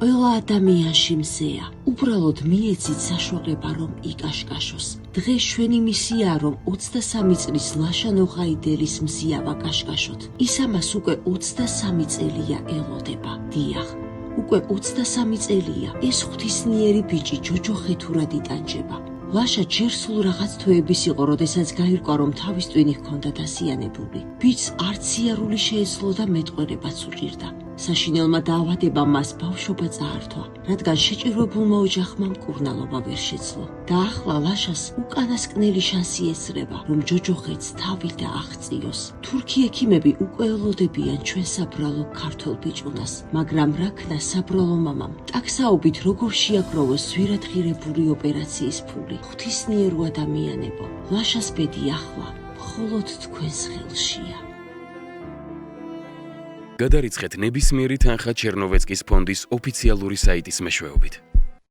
ყველა ადამიანში მზეა. უბრალოდ მიეცით საშუალება, რომ იკაშკაშოს. დღეს ჩვენი მისია, რომ 23 წლის ლაშა ნოღაიდელის მზია ვაკაშკაშოთ. ის ამას უკვე 23 წელია ელოდება. დიახ, უკვე 23 წელია ეს ღვთისმიერი ბიჭი ჯოჯოხეთურად იტანჯება. ლაშა ჯერ სულ რაღაც თვეების იყო, როდესაც გაირკვა, რომ თავის ტვინი ჰქონდა დასიანებული. ბიჭს არც სიარული შეეძლო და მეტყველებაც უჭირდა. საშინელმა დაავადებამ მას ბავშვობა წაართვა, რადგან შეჭირვებულმა ოჯახმა მკურნალობა ვერ შეძლო. და ახლა ლაშას უკანასკნელი შანსი ესრება, რომ ჯოჯოხეთს თავი დააღწიოს. თურქი ექიმები უკვე ელოდებიან ჩვენ საბრალო ქართველ ბიჭუნას, მაგრამ რაქნა საბრალო მამამ ტაქსაობით როგორ შეაგროვოს ზვირადღირებული ოპერაციის ფული. ღვთისმიერო ადამიანებო, ლაშას ბედი ახლა მხოლოდ თქვენს ხელშია. გადარიცხეთ ნებისმიერი თანხა ჩერნოვეცკის ფონდის ოფიციალური საიტის მეშვეობით.